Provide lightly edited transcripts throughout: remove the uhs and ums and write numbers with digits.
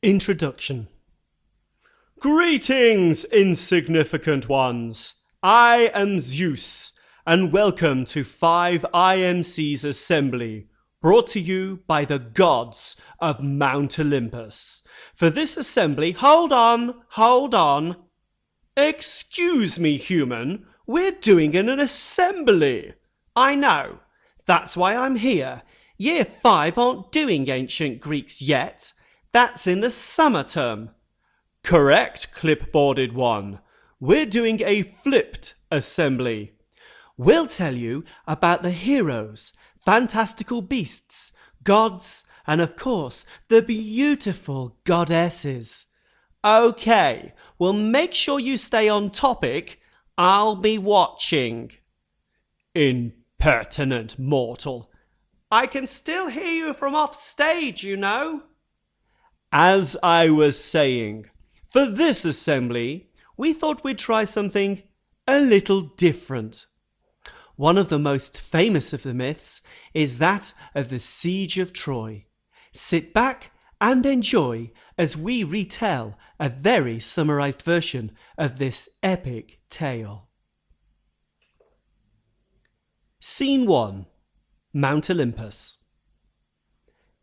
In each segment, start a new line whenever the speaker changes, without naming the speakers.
Introduction. Greetings, insignificant ones. I am Zeus, and welcome to 5 IMC's assembly, brought to you by the gods of Mount Olympus. For this assembly, hold on. Excuse me, human, we're doing an assembly. I know, that's why I'm here. Year 5 aren't doing ancient Greeks yet. That's in the summer term. Correct, clipboarded one. We're doing a flipped assembly. We'll tell you about the heroes, fantastical beasts, gods, and of course, the beautiful goddesses. Okay, well make sure you stay on topic. I'll be watching. Impertinent mortal. I can still hear you from off stage, you know. As I was saying, for this assembly, we thought we'd try something a little different. One of the most famous of the myths is that of the Siege of Troy. Sit back and enjoy as we retell a very summarized version of this epic tale. Scene 1. Mount Olympus.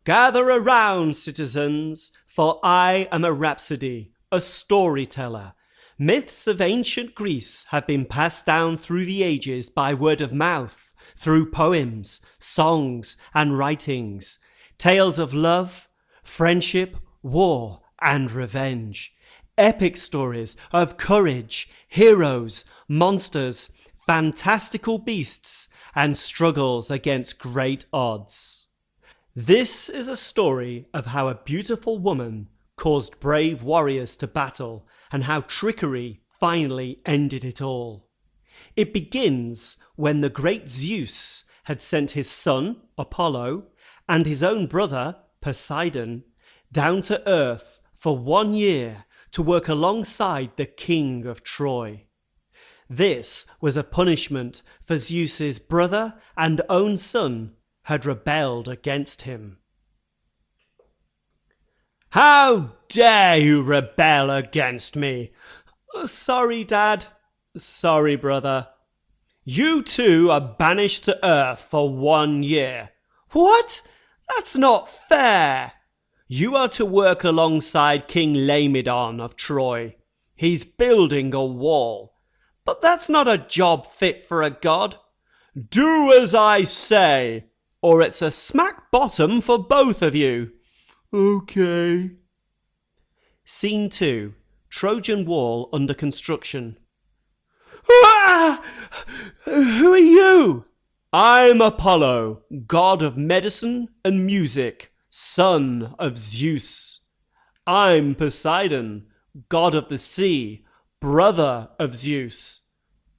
Gather around, citizens, for I am a rhapsody, a storyteller. Myths of ancient Greece have been passed down through the ages by word of mouth, through poems, songs, and writings. Tales of love, friendship, war, and revenge. Epic stories of courage, heroes, monsters, fantastical beasts, and struggles against great odds. This is a story of how a beautiful woman caused brave warriors to battle and how trickery finally ended it all. It begins when the great Zeus had sent his son, Apollo, and his own brother, Poseidon, down to earth for 1 year to work alongside the king of Troy. This was a punishment for Zeus's brother and own son had rebelled against him. How dare you rebel against me? Sorry, Dad. Sorry, brother. You two are banished to Earth for 1 year. What? That's not fair. You are to work alongside King Laomedon of Troy. He's building a wall. But that's not a job fit for a god. Do as I say, or it's a smack bottom for both of you. Okay. Scene 2. Trojan Wall under construction. Ah! Who are you? I'm Apollo, god of medicine and music, son of Zeus. I'm Poseidon, god of the sea, brother of Zeus.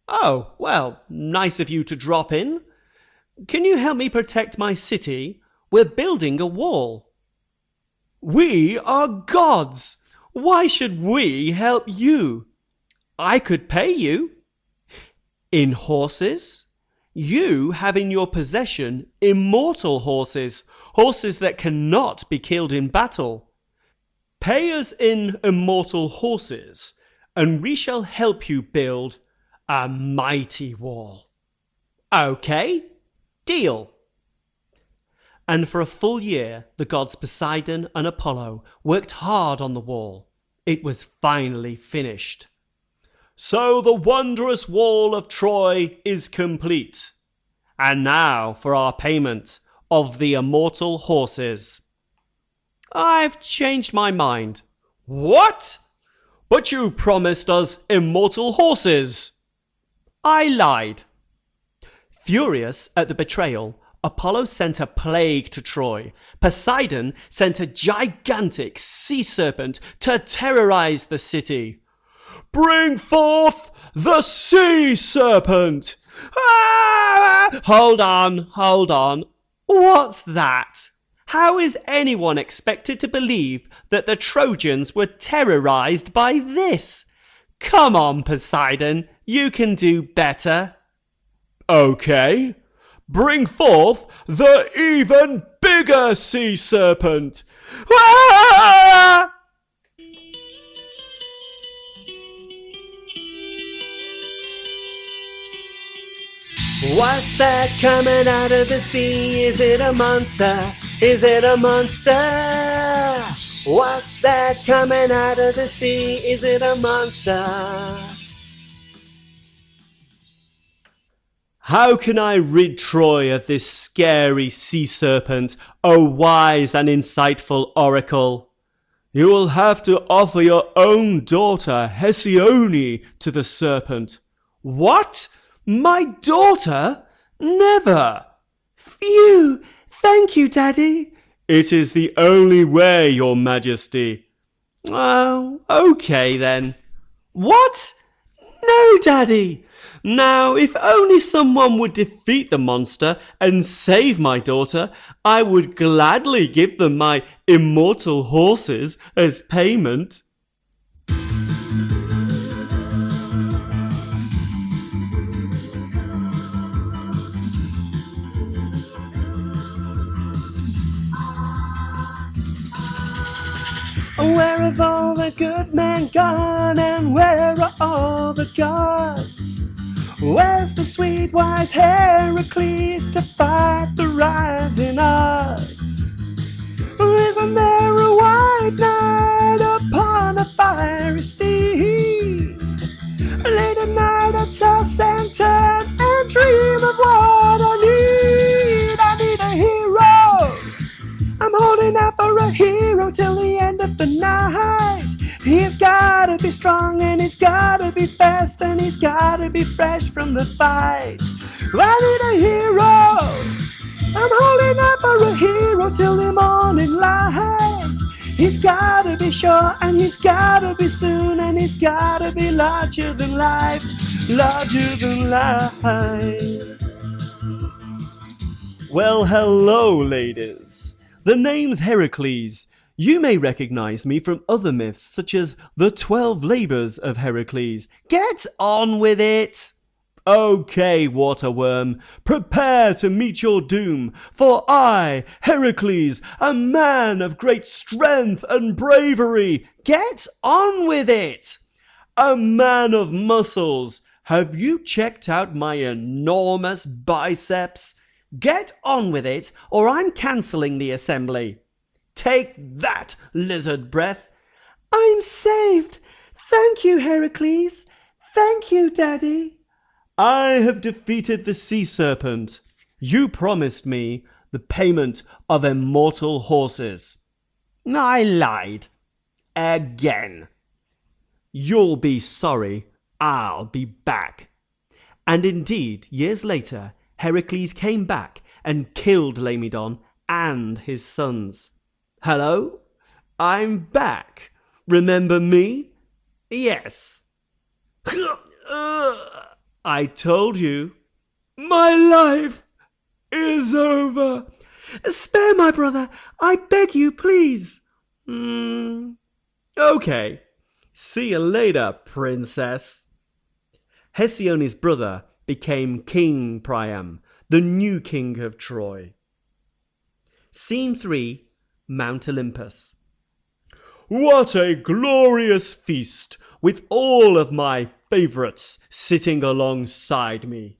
Oh, well, nice of you to drop in. Can you help me protect my city? We're building a wall. We are gods. Why should we help you? I could pay you. In horses? You have in your possession immortal horses, horses that cannot be killed in battle. Pay us in immortal horses, and we shall help you build a mighty wall. Okay? Deal. And for a full year, the gods Poseidon and Apollo worked hard on the wall. It was finally finished. So the wondrous wall of Troy is complete. And now for our payment of the immortal horses. I've changed my mind. What? But you promised us immortal horses. I lied. Furious at the betrayal, Apollo sent a plague to Troy. Poseidon sent a gigantic sea serpent to terrorize the city. Bring forth the sea serpent! Ah! Hold on. What's that? How is anyone expected to believe that the Trojans were terrorized by this? Come on, Poseidon, you can do better. Okay, bring forth the even bigger sea serpent. Ah! What's that coming out of the sea? Is it a monster? Is it a monster? What's that coming out of the sea? Is it a monster? How can I rid Troy of this scary sea serpent, O wise and insightful oracle? You will have to offer your own daughter, Hesione, to the serpent. What? My daughter? Never! Phew! Thank you, Daddy. It is the only way, Your Majesty. Oh, okay then. What? No, Daddy! Now, if only someone would defeat the monster and save my daughter, I would gladly give them my immortal horses as payment. Where have all the good men gone, and where are all the gods? Where's the sweet wise Heracles to fight the rising odds? Isn't there a white knight upon a fiery steed? Late at night I toss and turn and dream of what I need. I need a hero. I'm holding out for a hero till the end of the night. He's gotta be strong and he's gotta be fast and he's gotta be fresh from the fight. I need a hero. I'm holding out for a hero till the morning light. He's gotta be sure and he's gotta be soon and he's gotta be larger than life. Larger than life. Well, hello, ladies. The name's Heracles. You may recognize me from other myths such as the 12 Labours of Heracles. Get on with it! Okay, waterworm, prepare to meet your doom, for I, Heracles, a man of great strength and bravery, get on with it! A man of muscles, have you checked out my enormous biceps? Get on with it, or I'm cancelling the assembly. Take that, lizard breath. I'm saved. Thank you, Heracles. Thank you, Daddy. I have defeated the sea serpent. You promised me the payment of immortal horses. I lied. Again. You'll be sorry. I'll be back. And indeed, years later, Heracles came back and killed Laomedon and his sons. Hello? I'm back. Remember me? Yes. I told you. My life is over. Spare my brother. I beg you, please. Okay. See you later, princess. Hesione's brother became King Priam, the new king of Troy. Scene 3, Mount Olympus. What a glorious feast, with all of my favourites sitting alongside me.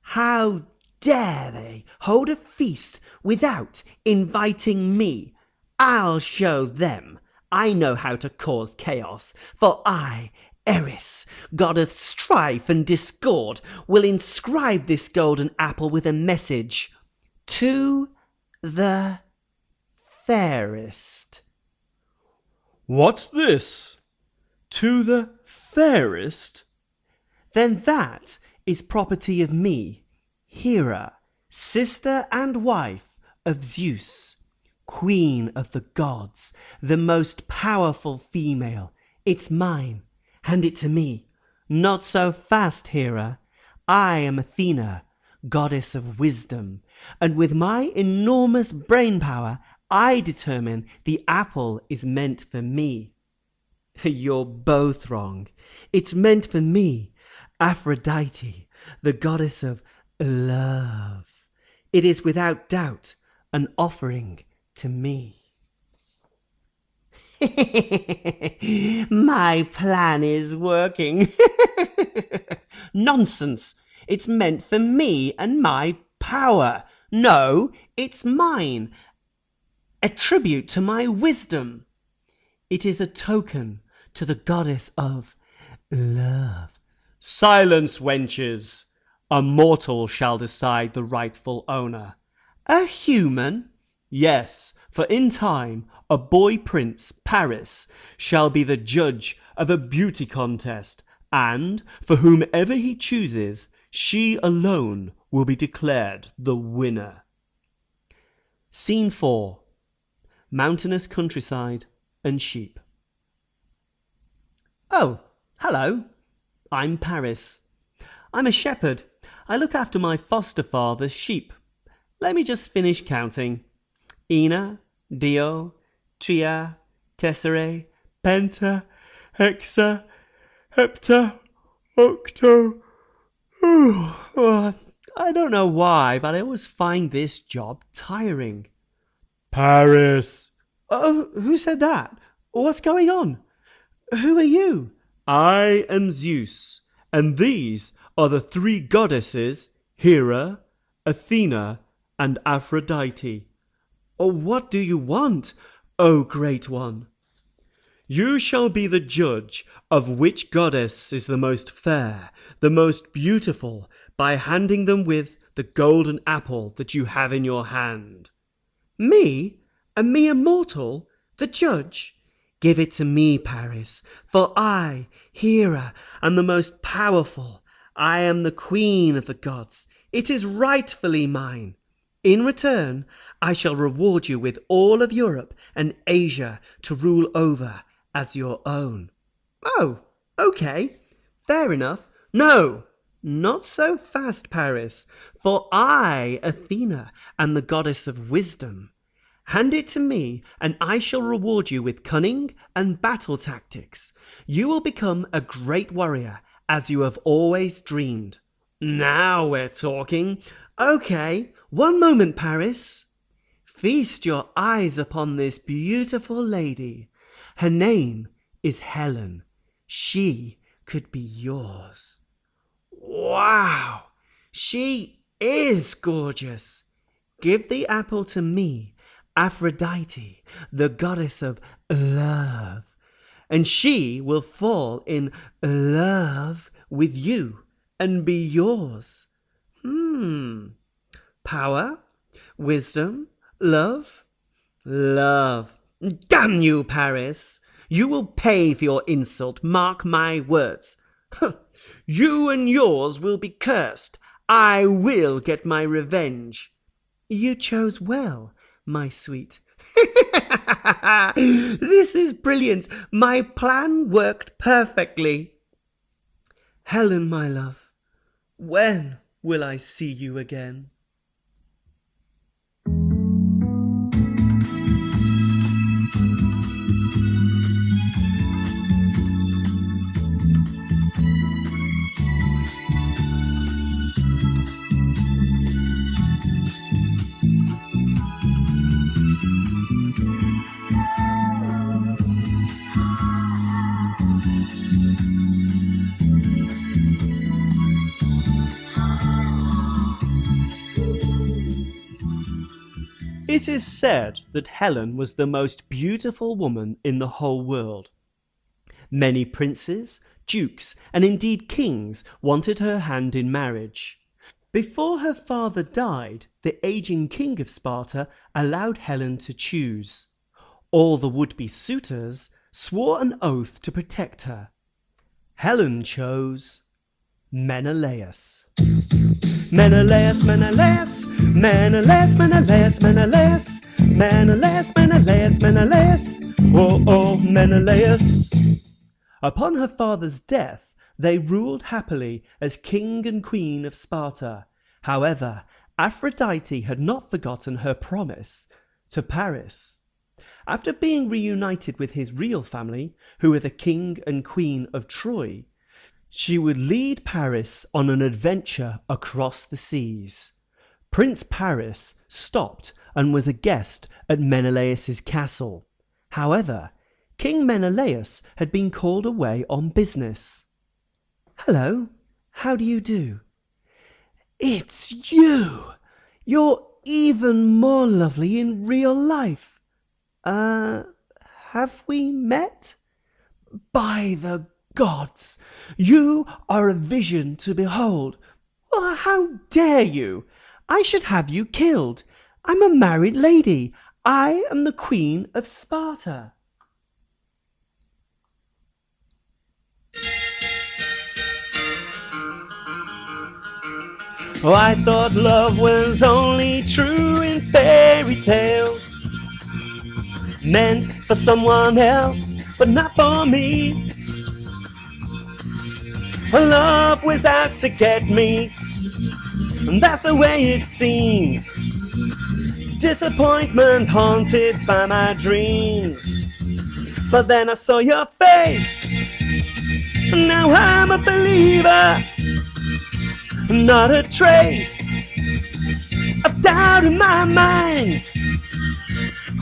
How dare they hold a feast without inviting me? I'll show them. I know how to cause chaos, for I, Eris, god of strife and discord, will inscribe this golden apple with a message to the fairest. What's this? To the fairest? Then that is property of me, Hera, sister and wife of Zeus, queen of the gods, the most powerful female. It's mine. Hand it to me. Not so fast, Hera. I am Athena, goddess of wisdom, and with my enormous brain power, I determine the apple is meant for me. You're both wrong. It's meant for me, Aphrodite, the goddess of love. It is without doubt an offering to me. My plan is working. Nonsense.
It's meant for me and my power. No, it's mine. A tribute to my wisdom. It is a token to the goddess of love.
Silence, wenches! A mortal shall decide the rightful owner.
A human?
Yes, for in time a boy prince, Paris, shall be the judge of a beauty contest, and for whomever he chooses, she alone will be declared the winner.
Scene 4. Mountainous countryside and sheep. Oh, hello. I'm Paris. I'm a shepherd. I look after my foster father's sheep. Let me just finish counting. Ina, Dio, Tria, Tessere, Penta, Hexa, Hepta, Octo. I don't know why, but I always find this job tiring.
Paris!
Oh, who said that? What's going on? Who are you?
I am Zeus, and these are the three goddesses, Hera, Athena, and Aphrodite.
Oh, what do you want, O great one?
You shall be the judge of which goddess is the most fair, the most beautiful, by handing them with the golden apple that you have in your hand.
Me? A mere mortal? The judge? Give it to me, Paris, for I, Hera, am the most powerful. I am the queen of the gods. It is rightfully mine. In return, I shall reward you with all of Europe and Asia to rule over as your own. Oh, okay. Fair enough. No, not so fast, Paris, for I, Athena, am the goddess of wisdom. Hand it to me, and I shall reward you with cunning and battle tactics. You will become a great warrior, as you have always dreamed. Now we're talking. Okay, one moment, Paris. Feast your eyes upon this beautiful lady. Her name is Helen. She could be yours. Wow, she is gorgeous. Give the apple to me, Aphrodite, the goddess of love, and she will fall in love with you and be yours. Power, wisdom, love, love. Damn you, Paris! You will pay for your insult, mark my words. You and yours will be cursed. I will get my revenge. You chose well, my sweet. This is brilliant. My plan worked perfectly. Helen, my love, when will I see you again?
It is said that Helen was the most beautiful woman in the whole world. Many princes, dukes, and indeed kings wanted her hand in marriage. Before her father died, the aging king of Sparta allowed Helen to choose. All the would-be suitors swore an oath to protect her. Helen chose Menelaus. Menelaus, Menelaus, Menelaus, Menelaus, Menelaus, Menelaus, Menelaus, Menelaus, oh, oh, Menelaus. Upon her father's death, they ruled happily as king and queen of Sparta. However, Aphrodite had not forgotten her promise to Paris. After being reunited with his real family, who were the king and queen of Troy, she would lead Paris on an adventure across the seas. Prince Paris stopped and was a guest at Menelaus's castle. However, King Menelaus had been called away on business. Hello, how do you do?
It's you! You're even more lovely in real life. Have we met? By the gods, you are a vision to behold. Well, how dare you? I should have you killed. I'm a married lady. I am the Queen of Sparta.
Oh, I thought love was only true in fairy tales, meant for someone else, but not for me. Love was out to get me, and that's the way it seemed. Disappointment haunted by my dreams. But then I saw your face, and now I'm a believer. Not a trace of doubt in my mind.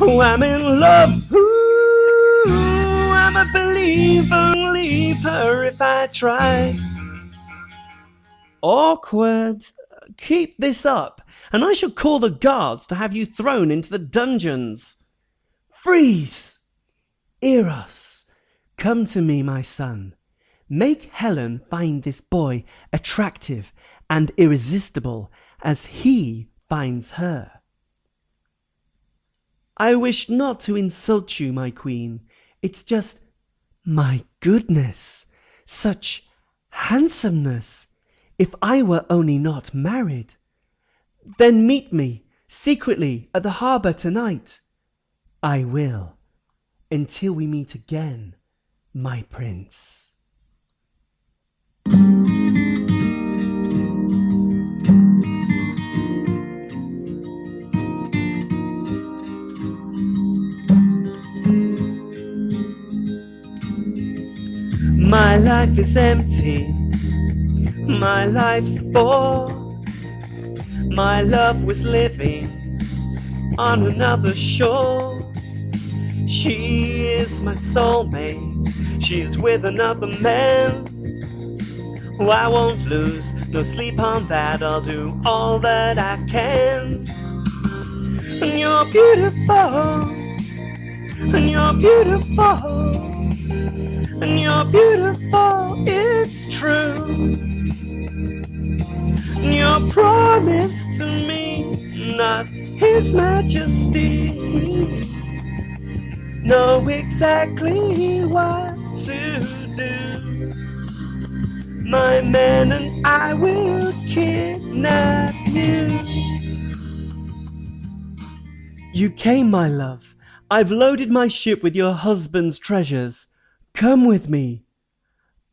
Oh, I'm in love. Ooh, I'm a believer. Leave her if I try.
Awkward. Keep this up, and I shall call the guards to have you thrown into the dungeons. Freeze! Eros, come to me, my son. Make Helen find this boy attractive and irresistible as he finds her. I wish not to insult you, my queen. It's just, my goodness, such handsomeness. If I were only not married. Then meet me secretly at the harbour tonight. I will, until we meet again, my prince.
My life is empty. My life's a bore. My love was living on another shore. She is my soulmate. She's with another man. Oh, I won't lose no sleep on that. I'll do all that I can. And you're beautiful. And you're beautiful. And you're beautiful. It's true. Your promise to me, not His Majesty, know exactly what to do. My man and I will kidnap you.
You came, my love. I've loaded my ship with your husband's treasures. Come with me.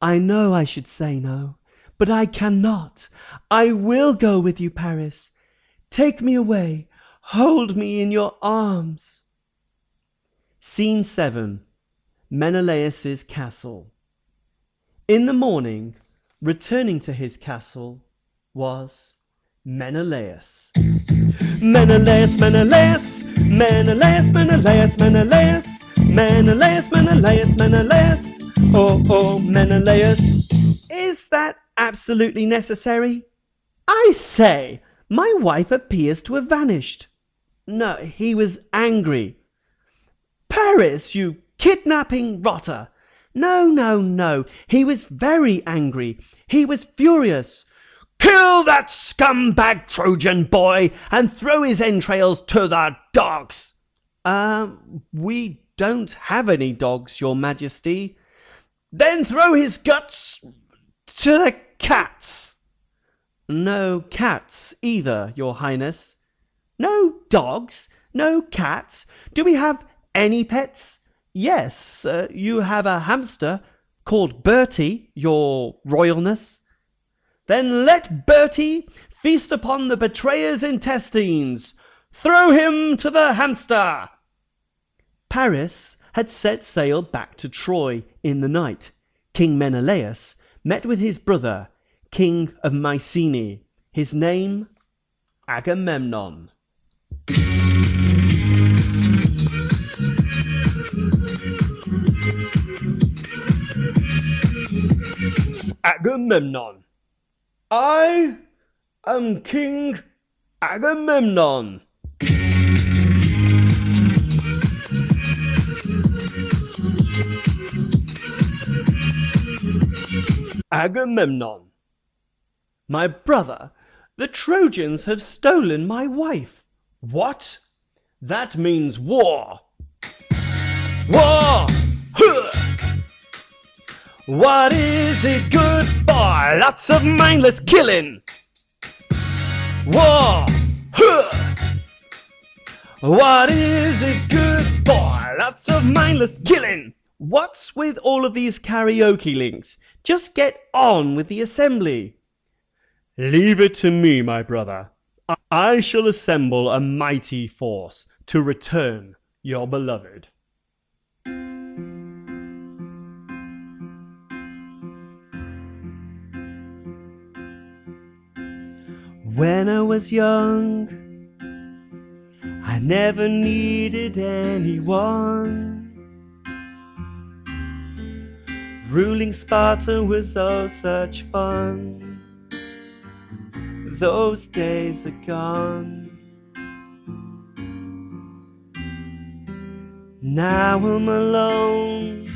I know I should say no, but I cannot. I will go with you, Paris. Take me away. Hold me in your arms. Scene 7. Menelaus's castle. In the morning, returning to his castle, was Menelaus. Menelaus, Menelaus, Menelaus, Menelaus, Menelaus, Menelaus, Menelaus, Menelaus. Oh, oh, Menelaus. Is that absolutely necessary? I say, my wife appears to have vanished. No, he was angry. Paris, you kidnapping rotter. No, no, no. He was very angry. He was furious. Kill that scumbag Trojan boy and throw his entrails to the dogs. We don't have any dogs, Your Majesty. Then throw his guts to the cats. No cats either, Your Highness. No dogs, no cats. Do we have any pets? Yes, you have a hamster called Bertie, Your Royalness. Then let Bertie feast upon the betrayer's intestines. Throw him to the hamster. Paris had set sail back to Troy in the night. King Menelaus met with his brother, King of Mycenae, his name Agamemnon. Agamemnon. I
I'm King Agamemnon. Agamemnon. My brother, the Trojans have stolen my wife. What? That means war. War! Huh! What is it good for? Lots of mindless killing. War! Huh! What is it good for? Lots of mindless killing. What's with all of these karaoke links? Just get on with the assembly. Leave it to me, my brother. I shall assemble a mighty force to return your beloved. When I was young, I never needed anyone. Ruling Sparta was oh such fun. Those days are gone. Now I'm alone.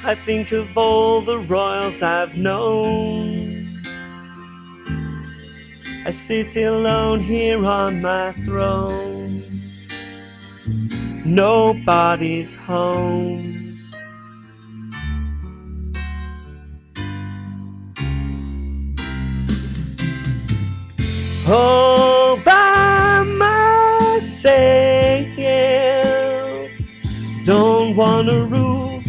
I think of all the royals I've known. I sit alone here on my throne. Nobody's home. All by myself, don't wanna rule.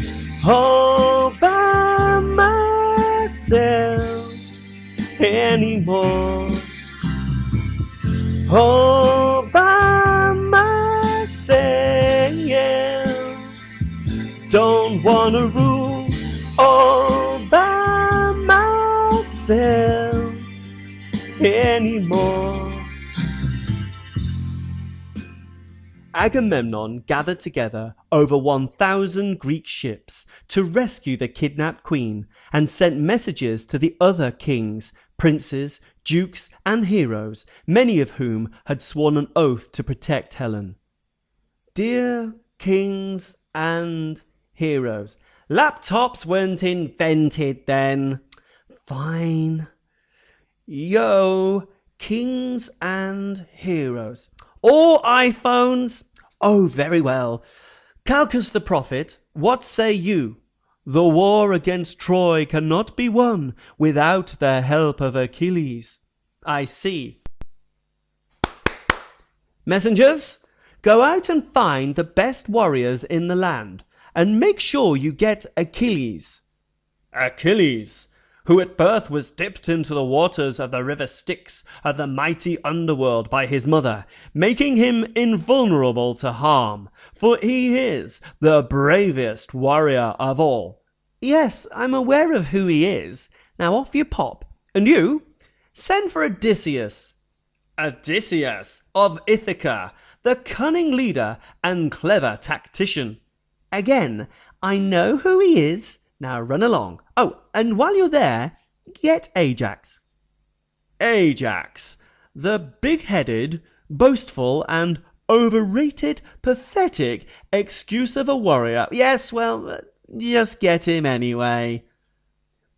All by myself anymore. All by myself, don't wanna rule. All by myself anymore. Agamemnon gathered together over 1,000 Greek ships to rescue the kidnapped queen and sent messages to the other kings, princes, dukes, and heroes, many of whom had sworn an oath to protect Helen. Dear kings and heroes, laptops weren't invented then. Fine. Yo, kings and heroes. Or iPhones. Oh, very well. Calchas the prophet, what say you? The war against Troy cannot be won without the help of Achilles. I see. Messengers, go out and find the best warriors in the land, and make sure you get Achilles. Achilles, who at birth was dipped into the waters of the river Styx of the mighty underworld by his mother, making him invulnerable to harm, for he is the bravest warrior of all. Yes, I'm aware of who he is. Now off you pop. And you? Send for Odysseus. Odysseus of Ithaca, the cunning leader and clever tactician. Again, I know who he is. Now run along. Oh, and while you're there, get Ajax. Ajax, the big-headed, boastful, and overrated, pathetic excuse of a warrior. Yes, well, just get him anyway.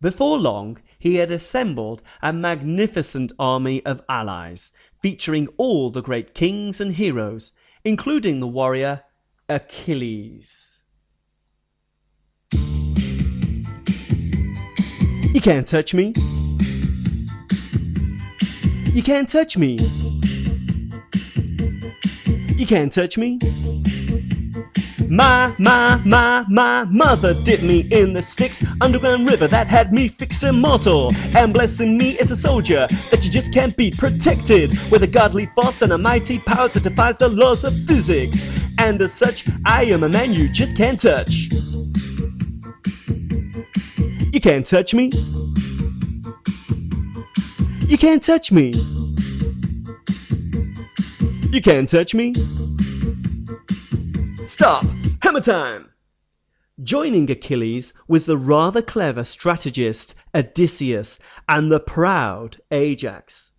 Before long, he had assembled a magnificent army of allies, featuring all the great kings and heroes, including the warrior Achilles. You can't touch me. You can't touch me. You can't touch me. My mother dipped me in the Styx underground river that had me fix immortal, and blessing me as a soldier that you just can't beat, protected with a godly force and a mighty power that defies the laws of physics. And as such, I am a man you just can't touch. You can't touch me. You can't touch me. You can't touch me. Stop! Hammer time!
Joining Achilles was the rather clever strategist Odysseus and the proud Ajax.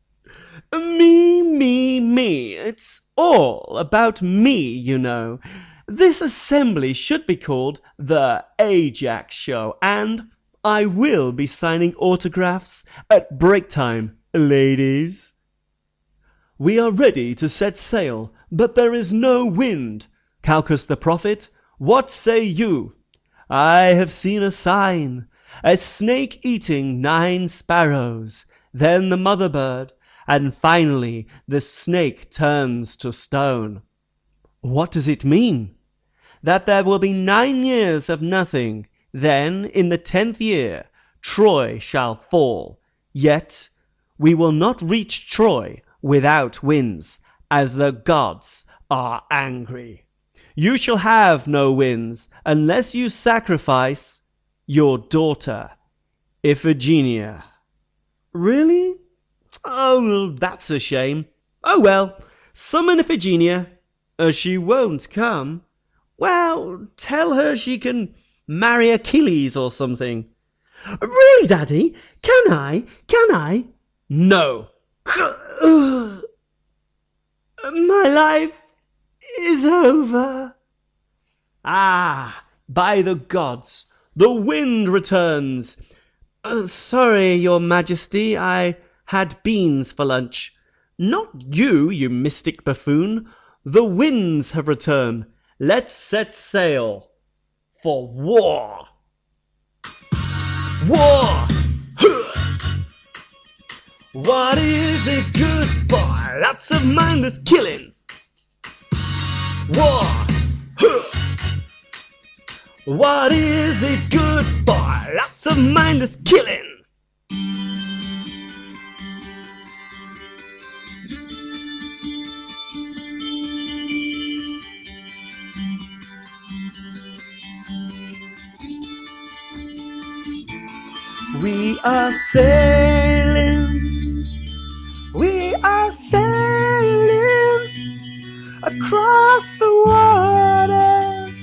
Me. It's all about me, you know. This assembly should be called the Ajax Show, and I will be signing autographs at break time, ladies. We are ready to set sail, but there is no wind. Calchas the prophet, what say you? I have seen a sign, a snake eating 9 sparrows, then the mother bird, and finally the snake turns to stone. What does it mean? That there will be 9 years of nothing, then in the 10th year Troy shall fall. Yet we will not reach Troy without winds, as the gods are angry. You shall have no winds unless you sacrifice your daughter, Iphigenia. Really? Oh, that's a shame. Oh well, summon Iphigenia. She won't come. Well, tell her she can marry Achilles or something. Really, Daddy? Can I? No. My life is over. Ah, by the gods, the wind returns. Sorry, your majesty, I had beans for lunch. Not you, you mystic buffoon. The winds have returned. Let's set sail for war. War! What is it good for? Lots of mindless killing. War! What is it good for? Lots of mindless killing. We are sailing across the waters,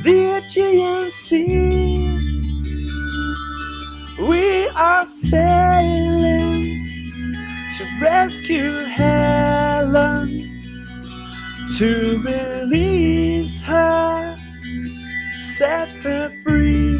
the Aegean Sea. We are sailing to rescue Helen, to release her, set her free.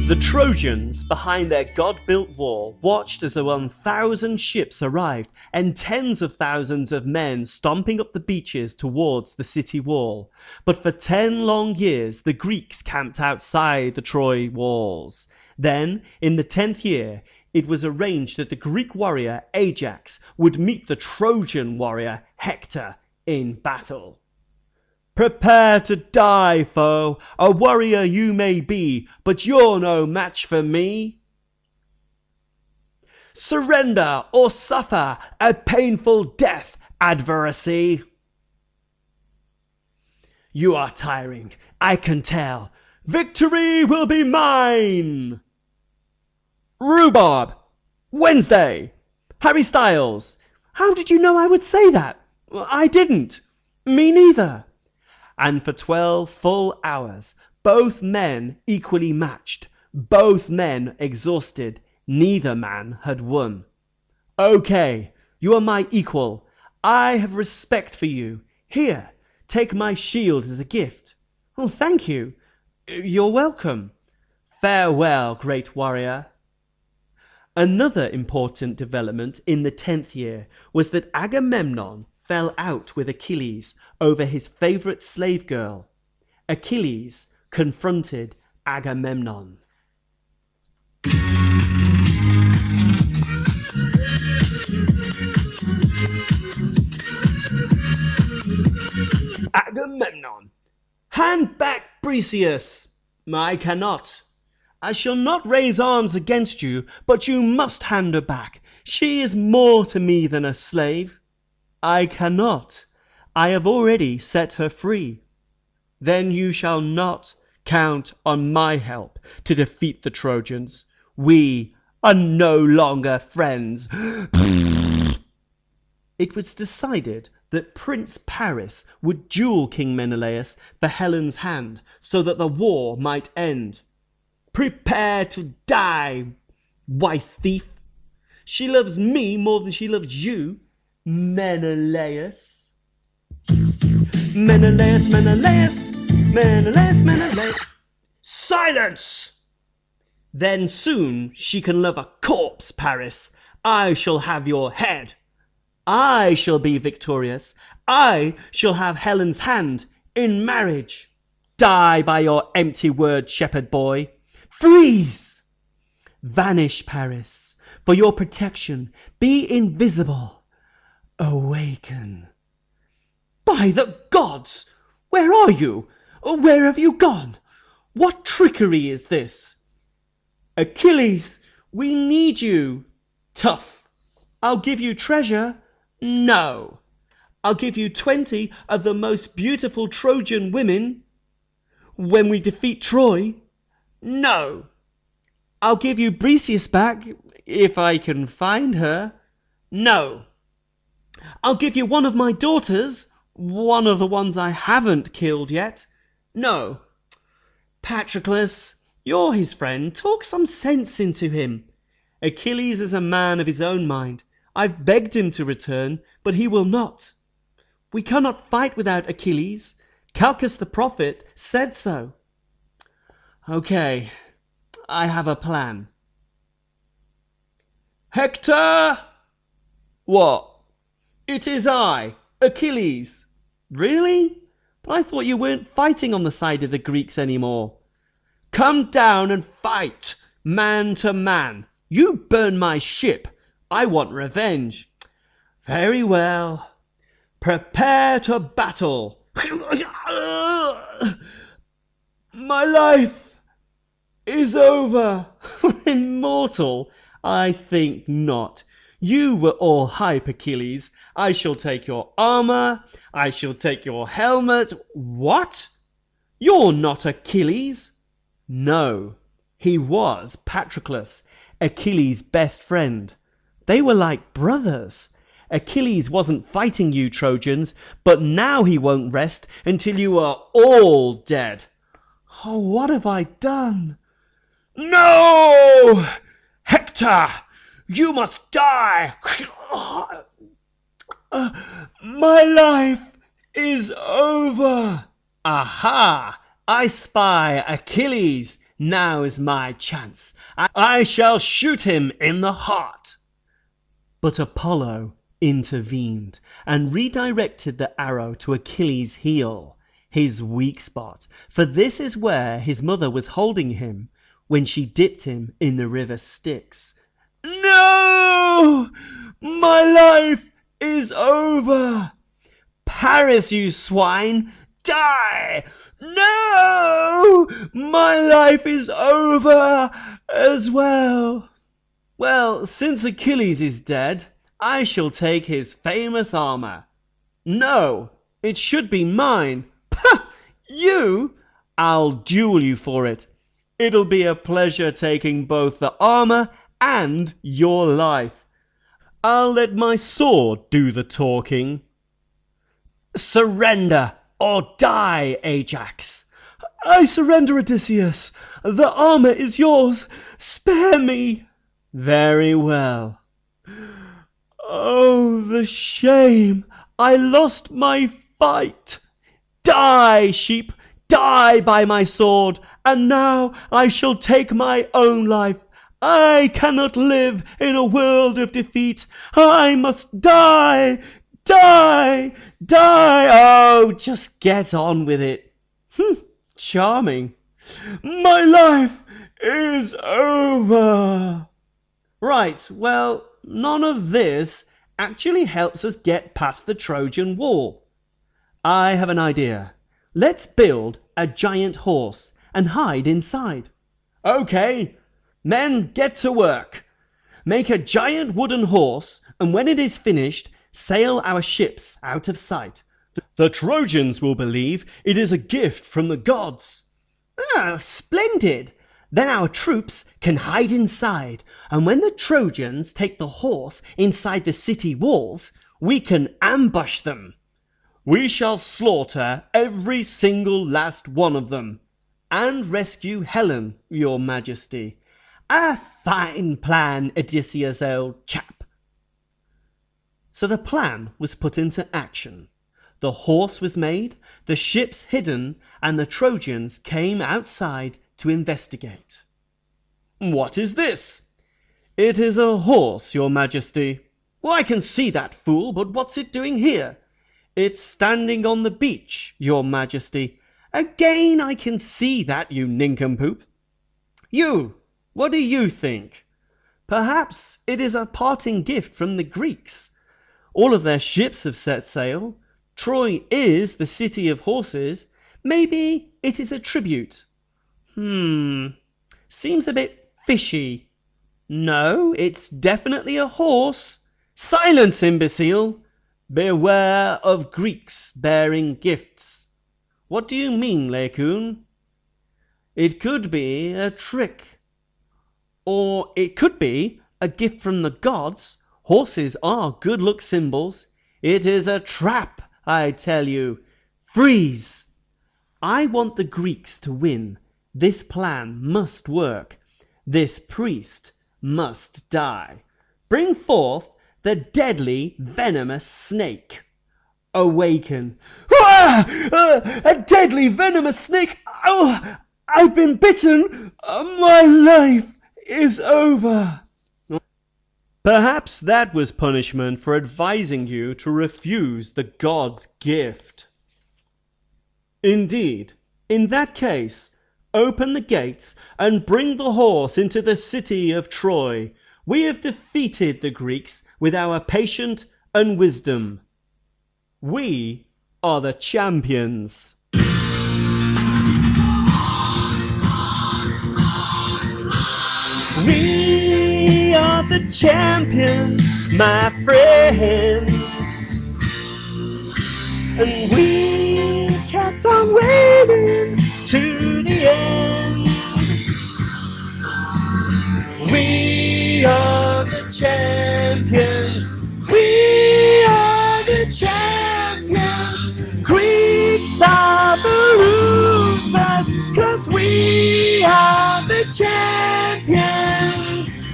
The Trojans, behind their god-built wall, watched as the 1,000 ships arrived and tens of thousands of men stomping up the beaches towards the city wall. But for 10 long years, the Greeks camped outside the Troy walls. Then, in the 10th year, it was arranged that the Greek warrior Ajax would meet the Trojan warrior Hector in battle. Prepare to die, foe. A warrior you may be, but you're no match for me. Surrender or suffer a painful death, adversary. You are tiring, I can tell. Victory will be mine. Rhubarb. Wednesday. Harry Styles. How did you know I would say that? I didn't. Me neither. And for 12 full hours, both men equally matched, both men exhausted, neither man had won. Okay, you are my equal. I have respect for you. Here, take my shield as a gift. Oh, thank you. You're welcome. Farewell, great warrior. Another important development in the 10th year was that Agamemnon fell out with Achilles over his favourite slave girl. Achilles confronted Agamemnon. Agamemnon, hand back Briseis. I cannot. I shall not raise arms against you, but you must hand her back. She is more to me than a slave. I cannot. I have already set her free. Then you shall not count on my help to defeat the Trojans. We are no longer friends. It was decided that Prince Paris would duel King Menelaus for Helen's hand so that the war might end. Prepare to die, wife thief. She loves me more than she loves you, Menelaus. Menelaus, Menelaus, Menelaus, Menelaus. Silence! Then soon she can love a corpse, Paris. I shall have your head. I shall be victorious. I shall have Helen's hand in marriage. Die by your empty word, shepherd boy. Freeze! Vanish, Paris. For your protection, be invisible. Awaken. By the gods! Where are you? Where have you gone? What trickery is this? Achilles, we need you. Tough. I'll give you treasure. No. I'll give you 20 of the most beautiful Trojan women. When we defeat Troy. No. I'll give you Briseis back, if I can find her. No. I'll give you one of my daughters, one of the ones I haven't killed yet. No. Patroclus, you're his friend. Talk some sense into him. Achilles is a man of his own mind. I've begged him to return, but he will not. We cannot fight without Achilles. Calchas the prophet said so. Okay, I have a plan. Hector! What? It is I, Achilles. Really? But I thought you weren't fighting on the side of the Greeks anymore. Come down and fight, man to man. You burn my ship. I want revenge. Very well. Prepare to battle. My life is over. Immortal? I think not. You were all hype, Achilles. I shall take your armor. I shall take your helmet. What? You're not Achilles? No, he was Patroclus, Achilles' best friend. They were like brothers. Achilles wasn't fighting you, Trojans, but now he won't rest until you are all dead. Oh, what have I done? No! Hector, you must die! My life is over! Aha! I spy Achilles. Now is my chance. I shall shoot him in the heart. But Apollo intervened and redirected the arrow to Achilles' heel, his weak spot, for this is where his mother was holding him when she dipped him in the river Styx. No! My life is over! Paris, you swine! Die! No! My life is over as well. Well, since Achilles is dead, I shall take his famous armor. No, it should be mine. Pah! You? I'll duel you for it. It'll be a pleasure taking both the armor and your life. I'll let my sword do the talking. Surrender or die, Ajax. I surrender, Odysseus. The armor is yours. Spare me. Very well. Oh, the shame. I lost my fight. Die, sheep. Die by my sword. And now I shall take my own life. I cannot live in a world of defeat. I must die. Die! Die! Oh, just get on with it. Charming. My life is over. Right, well, none of this actually helps us get past the Trojan wall. I have an idea. Let's build a giant horse and hide inside. Okay, men, get to work. Make a giant wooden horse, and when it is finished, sail our ships out of sight. The Trojans will believe it is a gift from the gods. Ah, splendid! Then our troops can hide inside, and when the Trojans take the horse inside the city walls, we can ambush them.
We shall slaughter every single last one of them, and rescue Helen, your majesty.
A fine plan, Odysseus, old chap.
So the plan was put into action. The horse was made, the ships hidden, and the Trojans came outside to investigate. What is this? It is a horse, your majesty. Well, I can see that, fool, but what's it doing here? It's standing on the beach, your majesty. Again, I can see that, you nincompoop. You, what do you think? Perhaps it is a parting gift from the Greeks. All of their ships have set sail. Troy is the city of horses. Maybe it is a tribute. Seems a bit fishy. No, it's definitely a horse. Silence, imbecile! Beware of Greeks bearing gifts. What do you mean, Laocoon? It could be a trick. Or it could be a gift from the gods. Horses are good luck symbols. It is a trap, I tell you. Freeze! I want the Greeks to win. This plan must work. This priest must die. Bring forth the deadly venomous snake. Awaken. A deadly venomous snake! Oh, I've been bitten! My life is over! Perhaps that was punishment for advising you to refuse the god's gift. Indeed, in that case, open the gates and bring the horse into the city of Troy. We have defeated the Greeks with our patience and wisdom. We are the champions. We are the champions, my friends. And we kept on waiting to the end. We are the champions. We are the champions. Greeks are the losers, 'cause we are the champions.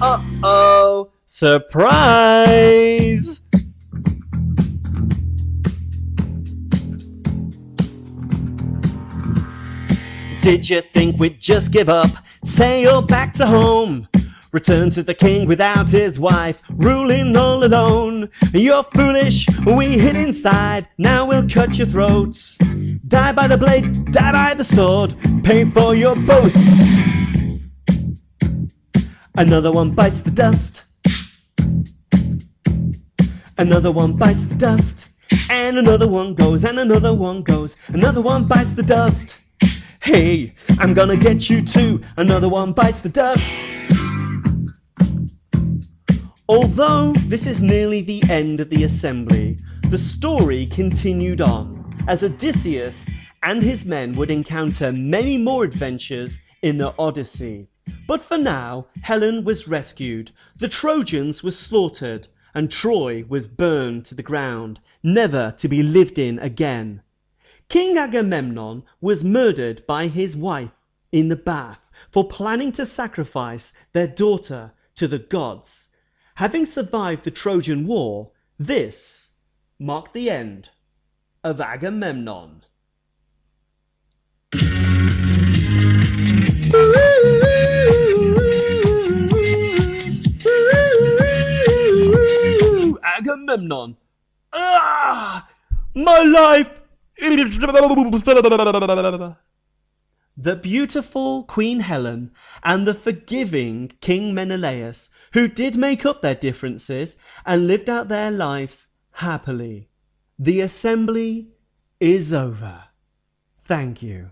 Uh-oh, surprise! Did you think we'd just give up, sail back to home, return to the king without his wife, ruling all alone? You're foolish, we hid inside, now we'll cut your throats. Die by the blade, die by the sword, pay for your boasts. Another one bites the dust. Another one bites the dust. And another one goes, and another one goes. Another one bites the dust. Hey, I'm gonna get you too. Another one bites the dust. Although this is nearly the end of the assembly, the story continued on, as Odysseus and his men would encounter many more adventures in the Odyssey. But for now, Helen was rescued, the Trojans were slaughtered, and Troy was burned to the ground, never to be lived in again. King Agamemnon was murdered by his wife in the bath for planning to sacrifice their daughter to the gods. Having survived the Trojan War, this marked the end of Agamemnon. Agamemnon. My life. The beautiful Queen Helen and the forgiving King Menelaus, who did make up their differences and lived out their lives happily. The assembly is over. Thank you.